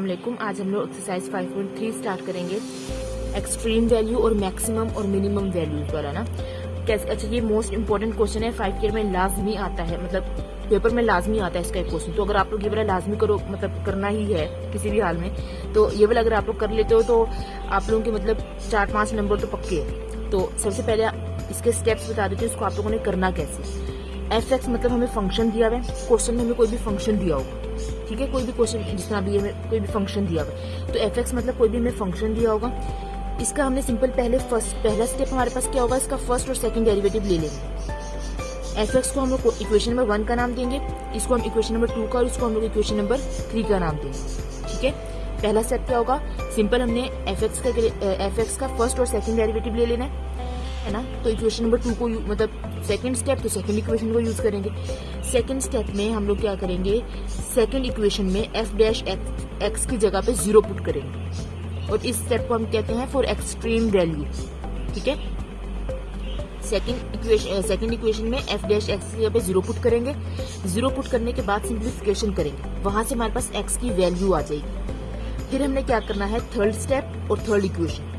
अस्सलाम वालेकुम। आज हम लोग एक्सरसाइज 5.3 स्टार्ट करेंगे, एक्सट्रीम वैल्यू और मैक्सिमम और मिनिमम वैल्यूज वाला ना। कैसे? अच्छा, ये मोस्ट इंपोर्टेंट क्वेश्चन है, 5 ईयर में लाजमी आता है, मतलब पेपर में लाजमी आता है इसका एक क्वेश्चन। तो अगर आप लोग ये वाला लाजमी करो, मतलब करना ही है किसी भी हाल में, तो ये वाला अगर आप लोग कर लेते हो तो आप लोगों के मतलब 4-5 नंबर तो पक्के है। तो सबसे पहले इसके स्टेप्स बता देते हैं, इसको आप लोगों ने करना कैसे। एफ एक्स मतलब हमें फंक्शन दिया हुआ है, क्वेश्चन में हमें कोई भी फंक्शन दिया होगा, ठीक है, कोई भी क्वेश्चन जिस तरह भी हमें कोई भी फंक्शन दिया हुआ है, तो एफ एक्स मतलब कोई भी हमें फंक्शन दिया होगा। इसका हमने सिंपल पहला स्टेप हमारे पास क्या होगा, इसका फर्स्ट और सेकंड डेरिवेटिव ले लेंगे। एफ एक्स को हम लोग इक्वेशन नंबर 1 का नाम देंगे, इसको हम इक्वेशन नंबर 2 का और इसको हम लोग इक्वेशन नंबर 3 का नाम देंगे, ठीक है। पहला स्टेप क्या होगा, सिंपल हमने एफ एक्स का फर्स्ट और सेकंड डेरिवेटिव ले लेना है ना। तो इक्वेशन नंबर 2 को मतलब सेकंड स्टेप तो सेकंड इक्वेशन को यूज करेंगे। सेकंड स्टेप में हम लोग क्या करेंगे, सेकंड इक्वेशन में एफ डैश एक्स की जगह पे 0 पुट करेंगे, और इस स्टेप को हम कहते हैं फॉर एक्सट्रीम वैल्यू, ठीक है। सेकंड इक्वेशन में एफ डैश एक्स की जगह पे 0 पुट करेंगे। 0 पुट करने के बाद सिंप्लीफिकेशन करेंगे, वहां से हमारे पास एक्स की वैल्यू आ जाएगी। फिर हमने क्या करना है, थर्ड स्टेप और थर्ड इक्वेशन।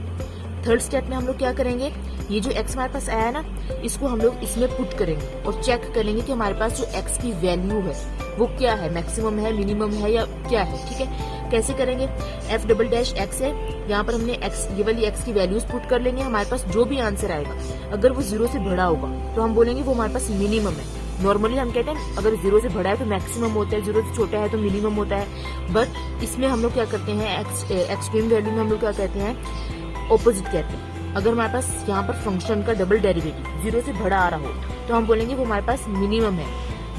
थर्ड स्टेप में हम लोग क्या करेंगे, ये जो x हमारे पास आया है ना, इसको हम लोग इसमें पुट करेंगे और चेक करेंगे कि हमारे पास जो x की वैल्यू है वो क्या है, मैक्सिमम है, मिनिमम है या क्या है, ठीक है। कैसे करेंगे, f डबल डैश x है, यहाँ पर हमने ये वाली x की वैल्यूज पुट कर लेंगे। हमारे पास जो भी आंसर आएगा, अगर वो 0 से बड़ा होगा तो हम बोलेंगे वो हमारे पास मिनिमम है। नॉर्मली हम कहते हैं अगर 0 से बड़ा है तो मैक्सिमम होता है, 0 से छोटा है तो मिनिमम होता है। बट इसमें हम लोग क्या करते हैं, एक्सट्रीम वैल्यू में हम लोग क्या कहते हैं, ऑपोजिट कहते हैं। अगर हमारे पास यहाँ पर फंक्शन का डबल डेरिवेटिव 0 से बड़ा आ रहा हो तो हम बोलेंगे वो हमारे पास मिनिमम है,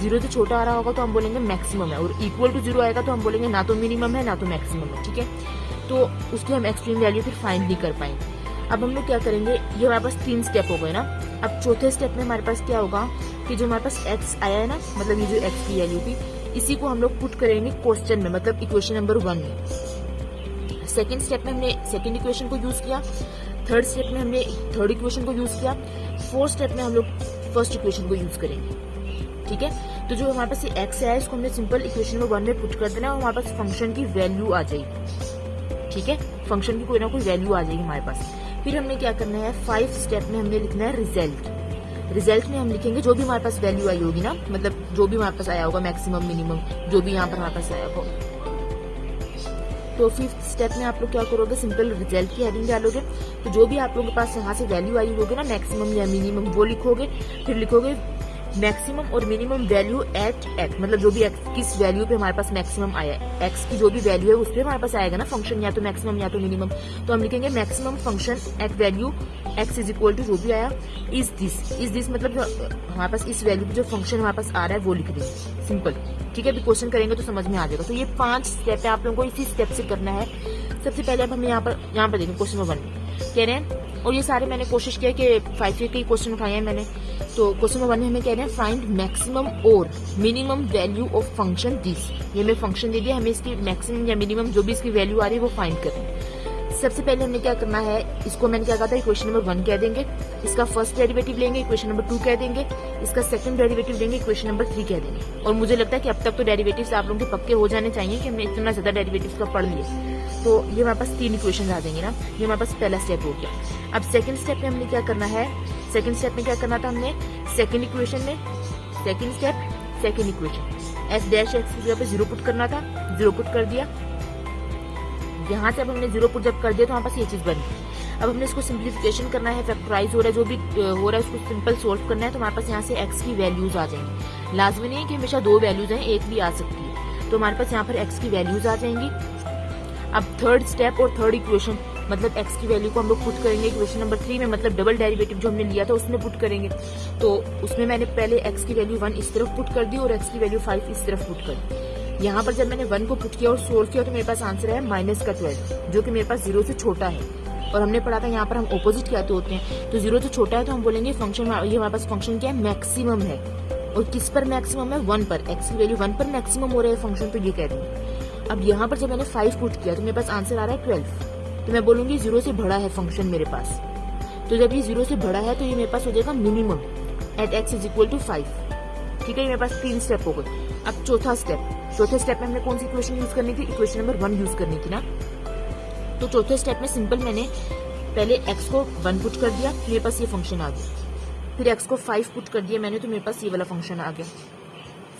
0 से छोटा आ रहा होगा तो हम बोलेंगे मैक्सिमम है, और इक्वल टू 0 आएगा तो हम बोलेंगे ना तो मिनिमम है ना तो मैक्सिमम है, ठीक है। तो उसकी हम एक्सट्रीम वैल्यू फिर फाइंड नहीं कर पाएंगे। अब हम लोग क्या करेंगे, ये हमारे पास 3 स्टेप हो गए ना। अब चौथे स्टेप में हमारे पास क्या होगा कि जो हमारे पास एक्स आया है ना, मतलब ये जो एक्स की वैल्यू थी, इसी को हम लोग पुट करेंगे क्वेश्चन में, मतलब इक्वेशन नंबर 1 में। सेकेंड स्टेप में हमने सेकेंड इक्वेशन को यूज किया, थर्ड स्टेप में हमने थर्ड इक्वेशन को यूज किया, फोर्थ स्टेप में हम लोग फर्स्ट इक्वेशन को यूज करेंगे, ठीक है। तो जो हमारे पास ये एक्स है, इसको हमने सिंपल इक्वेशन नंबर 1 में पुट कर देना और हमारे पास फंक्शन की वैल्यू आ जाएगी, ठीक है। फंक्शन की कोई ना कोई वैल्यू आ जाएगी हमारे पास। फिर हमने क्या करना है, 5 स्टेप में हमने लिखना है रिजल्ट। रिजल्ट में हम लिखेंगे जो भी हमारे पास वैल्यू आई होगी ना, मतलब जो भी हमारे पास आया होगा, मैक्सिमम मिनिमम जो भी यहाँ पर हमारे पास आया होगा। तो 5th स्टेप में आप लोग क्या करोगे, सिंपल रिजल्ट की हेडिंग डालोगे, तो जो भी आप लोगों के पास यहाँ से वैल्यू आई होगी ना, मैक्सिमम या मिनिमम, वो लिखोगे। फिर लिखोगे मैक्सिमम और मिनिमम वैल्यू एट एक्स, मतलब जो भी किस वैल्यू पे हमारे पास मैक्सिमम आया है, एक्स की जो भी वैल्यू है उस पर हमारे पास आएगा ना फंक्शन, या तो मैक्सिमम या तो मिनिमम। तो हम लिखेंगे maximum function at value x is equal to जो भी आया इज दिस मतलब हमारे पास इस वैल्यू पे जो फंक्शन हमारे पास आ रहा है वो लिख देंगे, सिंपल, ठीक है। अभी क्वेश्चन करेंगे तो समझ में आ जाएगा। तो ये 5 स्टेप है, आप लोगों को इसी स्टेप से करना है। सबसे पहले अब हम यहाँ पर देखें क्वेश्चन नंबर 1 कह रहे हैं, और ये सारे मैंने कोशिश किया कि 5 ईयर के क्वेश्चन उठाए हैं मैंने। तो क्वेश्चन नंबर 1 में हमें कह रहे हैं फाइंड मैक्सिमम और minimum value of function this. ये हमें फंक्शन दे दिया, हमें इसकी मैक्सिमम या मिनिमम जो भी इसकी वैल्यू आ रही है वो फाइंड करना है। सबसे पहले हमने क्या करना है, इसको मैंने क्या कहा था, इक्वेशन नंबर 1 कह देंगे, इसका फर्स्ट डेरिवेटिव लेंगे, इक्वेशन नंबर 2 कह देंगे, इसका सेकंड डेरिवेटिव लेंगे, इक्वेशन नंबर 3 कह देंगे। और मुझे लगता है कि अब तक तो डेरिवेटिव्स आप लोगों के पक्के हो जाने चाहिए कि हमने इतना ज्यादा डेरिवेटिव्स का पढ़ लिया। तो ये हमारे पास 3 इक्वेशन आ जाएंगे ना, ये हमारे पास पहला स्टेप हो गया। अब सेकंड स्टेप में हमने क्या करना है, सेकंड स्टेप में क्या करना था हमने, सेकंड इक्वेशन में second step second equation F dash x की जगह पे 0 पुट करना था, 0 पुट कर दिया। यहाँ से अब हमने 0 पुट जब कर दिया तो हमारे पास ये चीज बन गई। अब हमने इसको सिंप्लीफिकेशन करना है, फैक्टराइज हो रहा है, जो भी हो रहा है उसको सिंपल सोल्व करना है। तो हमारे पास यहाँ से एक्स की वैल्यूज आ जाएंगी, लाजमी नहीं है कि हमेशा 2 वैल्यूज हैं, एक भी आ सकती है। तो हमारे पास यहाँ पर एक्स की वैल्यूज आ जाएंगी। अब थर्ड स्टेप और थर्ड इक्वेशन, मतलब एक्स की वैल्यू को हम लोग पुट करेंगे इक्वेशन नंबर 3 में, मतलब डबल डेरिवेटिव जो हमने लिया था उसमें पुट करेंगे। तो उसमें मैंने पहले एक्स की वैल्यू 1 इस तरफ पुट कर दी और एक्स की वैल्यू 5 इस तरफ पुट कर दी। यहाँ पर जब मैंने 1 को पुट किया और सोल्व किया तो मेरे पास आंसर है -12, जो कि मेरे पास 0 से छोटा है। और हमने पढ़ा था यहाँ पर हम ऑपोजिट कहते होते हैं, तो 0 से छोटा है तो हम बोलेंगे फंक्शन, ये हमारे पास फंक्शन क्या है, मैक्सिमम है। और किस पर मैक्सिमम है, 1 पर, एक्स की वैल्यू 1 पर मैक्सिमम हो रहा है फंक्शन, तो ये कह रही है। अब यहाँ पर जब मैंने 5 पुट किया तो मेरे पास आंसर आ रहा है 12, तो मैं बोलूंगी 0 से बड़ा है फंक्शन मेरे पास। तो जब ये 0 से बड़ा है तो ये मेरे पास हो जाएगा minimum at x is equal to 5, ठीक है। ये मेरे पास 3 स्टेप हो गए। अब चौथा स्टेप, चौथे स्टेप में हमने कौन सी इक्वेशन यूज करनी थी, इक्वेशन नंबर 1 यूज करनी थी ना। तो चौथे स्टेप में सिंपल मैंने पहले x को 1 पुट कर दिया, मेरे पास ये फंक्शन आ गया। फिर x को 5 पुट कर दिया मैंने, तो मेरे पास ये वाला फंक्शन आ गया।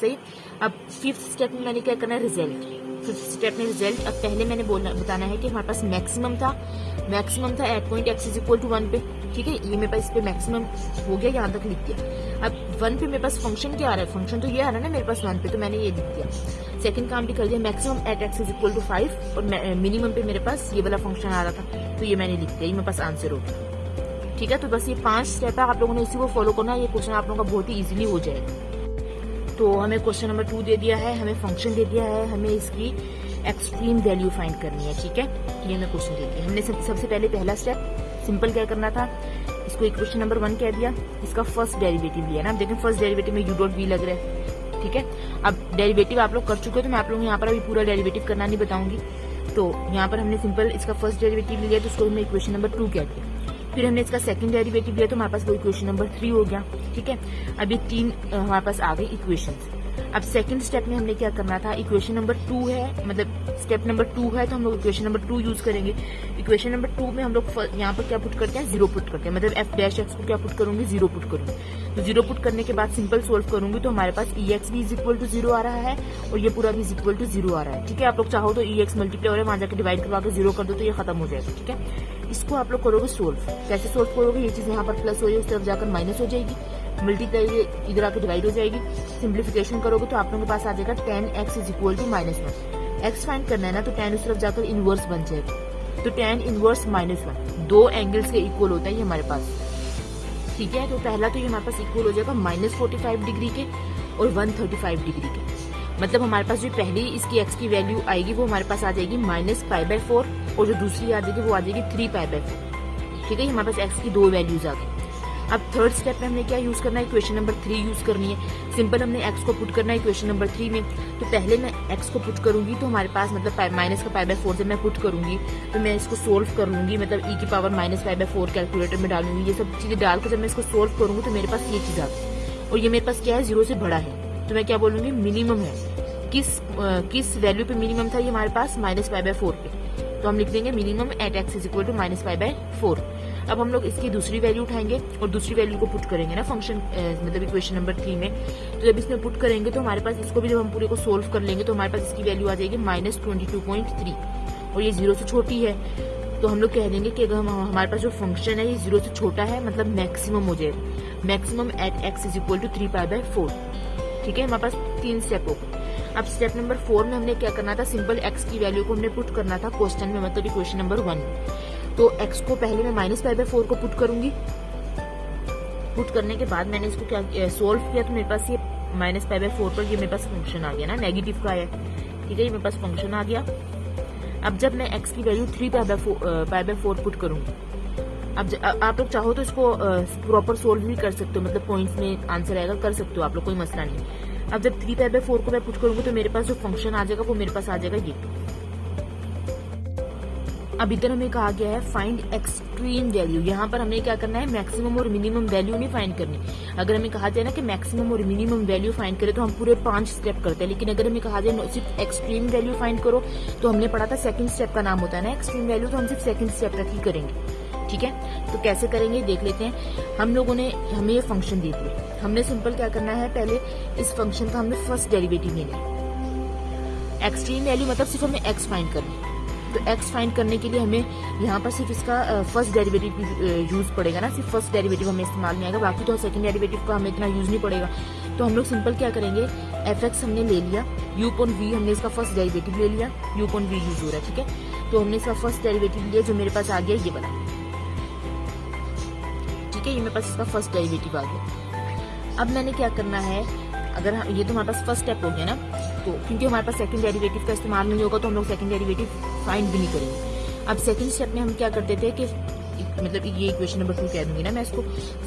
सही। अब 5th स्टेप में मैंने क्या करना है, रिजल्ट। 5th स्टेप में रिजल्ट। अब पहले मैंने बताना है कि हमारे पास मैक्सिमम था at point x is equal to 1 पे। ठीक है, ये मेरे पास इस पे मैक्सिमम हो गया, यहाँ तक लिख दिया। अब 1 पे मेरे पास फंक्शन क्या आ रहा है, फंक्शन तो ये आ रहा है ना मेरे पास 1 पे, तो मैंने ये लिख दिया। सेकंड काम भी कर दिया, maximum at x is equal to 5 और मिनिमम पे मेरे पास ये वाला फंक्शन आ रहा था, तो ये मैंने लिख दिया, ये मेरे पास आंसर हो गया। ठीक है, तो बस ये 5 स्टेप है, आप लोगों ने इसी को फॉलो करना है, ये क्वेश्चन आप लोगों का बहुत ही इजीली हो जाएगा। तो हमें क्वेश्चन नंबर 2 दे दिया है, हमें फंक्शन दे दिया है, हमें इसकी एक्सट्रीम वैल्यू फाइंड करनी है। ठीक है, ये हमें क्वेश्चन दे दिया। हमने सबसे पहले पहला स्टेप सिंपल क्या करना था, इसको इक्वेशन नंबर 1 कह दिया, इसका फर्स्ट डेरिवेटिव लिया ना। अब देखें फर्स्ट डेरिवेटिव में u.v लग रहा है। ठीक है, अब डेरिवेटिव आप लोग कर चुके हो, तो मैं आप लोगों को यहाँ पर अभी पूरा डेरिवेटिव करना नहीं बताऊंगी। तो यहाँ पर हमने सिंपल इसका फर्स्ट डेरिवेटिव लिया, तो उसको हमने इक्वेशन नंबर 2 कह दिया। फिर हमने इसका सेकंड डेरिवेटिव लिया, तो हमारे पास वो इक्वेशन नंबर 3 हो गया। ठीक है, अब ये 3 हमारे पास आ गई इक्वेशंस। अब सेकंड स्टेप में हमने क्या करना था, इक्वेशन नंबर 2 है, मतलब स्टेप नंबर 2 है, तो हम लोग इक्वेशन नंबर 2 यूज करेंगे। इक्वेशन नंबर 2 में हम लोग यहाँ पर क्या पुट करते हैं, 0 पुट करते हैं, मतलब f डैश x को क्या पुट करूंगी, 0 पुट करूंगी। तो 0 पुट करने के बाद सिंपल सोल्व करूंगी, तो हमारे पास ex भी इज इक्वल टू 0 आ रहा है और ये पूरा भी इज इक्वल टू 0 आ रहा है। ठीक है, आप लोग चाहो तो ex मल्टीप्लाई हो रहा है, वहां जाकर डिवाइड करवा के 0 कर दो, तो ये खत्म हो जाएगा। ठीक है, इसको आप लोग करोगे सोल्व। कैसे सोल्व करोगे, ये चीज यहाँ पर प्लस हो जाएगी, उस तरफ जाकर माइनस हो जाएगी, मल्टीप्लाई इधर आके डिवाइड हो जाएगी। सिंप्लीफिकेशन करोगे तो आप लोगों के पास आ जाएगा tan x is equal to -1। x find करना है ना, तो tan उस तरफ जाकर इनवर्स बन जाएगा, तो tan इनवर्स -1 2 एंगल्स के इक्वल होता है ये हमारे पास। ठीक है, तो पहला तो ये हमारे पास इक्वल हो जाएगा -45 डिग्री के और 135 डिग्री के। मतलब हमारे पास जो पहली इसकी x की वैल्यू आएगी वो हमारे पास आ जाएगी -π/4 और जो दूसरी आ जाएगी वो आ जाएगी 3π/4। ठीक है, हमारे पास x की 2 वैल्यूज आ गई। अब थर्ड स्टेप में हमने क्या यूज करना है, इक्वेशन नंबर 3 यूज करनी है। सिंपल हमने x को पुट करना है इक्वेशन नंबर 3 में। तो पहले मैं x को पुट करूंगी, तो हमारे पास मतलब माइनस का π/4 से मैं पुट करूंगी, तो मैं इसको सोल्व कर लूंगी, मतलब e की पावर -π/4 कैलकुलेटर में डालूंगी। ये सब चीजें डालकर जब मैं इसको सोल्व करूंगी तो मेरे पास ये चीज आ गई, और ये मेरे पास क्या है, 0 से बड़ा है, तो मैं क्या बोलूंगी, मिनिमम है। किस वैल्यू पे मिनिमम था ये हमारे पास, -π/4 पे, तो हम लिख देंगे minimum at x is equal to -π/4। अब हम लोग इसकी दूसरी वैल्यू उठाएंगे और दूसरी वैल्यू को पुट करेंगे ना फंक्शन मतलब इक्वेशन नंबर 3 में। तो जब इसमें पुट करेंगे तो हमारे पास इसको भी जब हम पूरे को सोल्व कर लेंगे तो हमारे पास इसकी वैल्यू आ जाएगी -22.3 और ये 0 से छोटी है, तो हम लोग कह देंगे कि अगर हमारे पास जो फंक्शन है ये 0 से छोटा है, मतलब मैक्सिमम हो जाएगा, maximum at x is equal to 3π/4। ठीक है, हमारे पास 3 स्टेप हो गए। अब स्टेप नंबर 4 में हमने क्या करना था, सिंपल x की वैल्यू को हमने पुट करना था क्वेश्चन में, मतलब इक्वेशन नंबर 1 में। तो x को पहले मैं -π/4 को पुट करूंगी। पुट करने के बाद मैंने इसको क्या सोल्व किया, तो मेरे पास ये -π/4 पर ये मेरे पास फंक्शन आ गया ना, नेगेटिव का है। ठीक है, ये मेरे पास फंक्शन आ गया। अब जब मैं x की वैल्यू 3π/4 पुट करूंगी, अब आप लोग चाहो तो इसको प्रॉपर सोल्व भी कर सकते हो, मतलब पॉइंट्स में आंसर आएगा, कर सकते हो आप लोग, कोई मसला नहीं। अब जब 3π/4 को मैं पुट करूंगी तो मेरे पास जो फंक्शन आ जाएगा वो मेरे पास आ जाएगा ये। अब इधर हमें कहा गया है फाइंड एक्सट्रीम वैल्यू। यहाँ पर हमें क्या करना है, मैक्सिमम और मिनिमम वैल्यू नहीं फाइंड करनी। अगर हमें कहा जाए ना कि मैक्सिमम और मिनिमम वैल्यू फाइंड करें तो हम पूरे 5 स्टेप करते हैं, लेकिन अगर हमें कहा जाए सिर्फ एक्सट्रीम वैल्यू फाइंड करो, तो हमने पढ़ा था सेकंड स्टेप का नाम होता है ना एक्सट्रीम वैल्यू, तो हम सिर्फ सेकंड स्टेप तक ही करेंगे। ठीक है, तो कैसे करेंगे देख लेते हैं। हम लोगों ने हमें ये फंक्शन दे दिया, हमने सिंपल क्या करना है, पहले इस फंक्शन का हमने फर्स्ट डेरिवेटिव लेना है। एक्सट्रीम वैल्यू मतलब सिर्फ हमें एक्स फाइंड करना है, तो x फाइंड करने के लिए हमें यहाँ पर सिर्फ इसका फर्स्ट डेरिवेटिव यूज पड़ेगा ना, सिर्फ फर्स्ट डेरिवेटिव हमें इस्तेमाल में आएगा, बाकी तो सेकंड डेरिवेटिव का हमें इतना यूज नहीं पड़ेगा। तो हम लोग सिंपल क्या करेंगे, fx हमने ले लिया, u/v हमने इसका फर्स्ट डेरिवेटिव ले लिया, u/v यूज हो रहा है। ठीक है, तो हमने इसका फर्स्ट डेरिवेटिव लिया जो मेरे पास आ गया ये वाला। ठीक है, ये मेरे पास इसका फर्स्ट डेरिवेटिव आ गया। अब मैंने क्या करना है, अगर ये तो हमारे पास फर्स्ट स्टेप हो गया ना, तो क्योंकि हमारे पास सेकंड डेरिवेटिव का इस्तेमाल नहीं होगा तो हम लोग सेकंड डेरिवेटिव फाइंड भी नहीं करेंगे। अब सेकंड स्टेप में हम क्या करते थे कि मतलब ये इक्वेशन नंबर 2 कह दूंगी ना मैं इसको।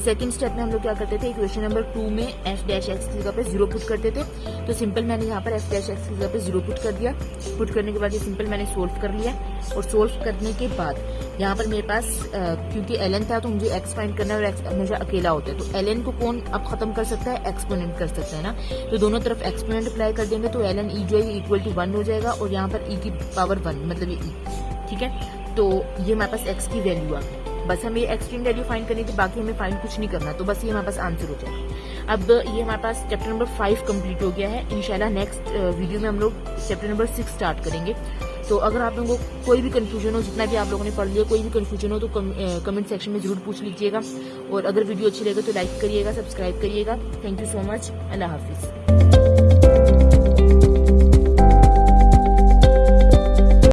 सेकंड स्टेप में हम लोग क्या करते थे, इक्वेशन नंबर 2 में f डैश एक्स की जगह पे 0 पुट करते थे। तो सिंपल मैंने यहाँ पर f डैश एक्स की जगह पे 0 पुट कर दिया। पुट करने के बाद ये सिंपल मैंने सोल्व कर लिया, और सोल्व करने के बाद यहाँ पर मेरे पास क्योंकि ln था तो मुझे x फाइंड करना है, और x हमेशा अकेला होता है, तो ln को कौन अब खत्म कर सकता है, एक्सपोनेंट कर सकता है ना। तो दोनों तरफ एक्सपोनेंट अप्लाई कर देंगे तो ln e जो है इक्वल टू 1 हो जाएगा, और यहाँ पर e की पावर 1 मतलब ये e, ठीक है। तो ये हमारे पास x की वैल्यू आ गई। बस हमें ये एक्सट्रीम वैल्यू फाइंड करनी थी, बाकी हमें फाइंड कुछ नहीं करना, तो बस ये हमारे पास आंसर हो जाएगा। अब ये हमारे पास चैप्टर नंबर 5 कंप्लीट हो गया है। इंशाल्लाह नेक्स्ट वीडियो में हम लोग चैप्टर नंबर 6 स्टार्ट करेंगे। तो अगर आप लोगों को कोई भी कंफ्यूजन हो, जितना भी आप लोगों ने पढ़ लिया, कोई भी कंफ्यूजन हो तो कमेंट सेक्शन में जरूर पूछ लीजिएगा। और अगर वीडियो अच्छी लगे तो लाइक करिएगा, सब्सक्राइब करिएगा। Thank you so much. Allah Hafiz.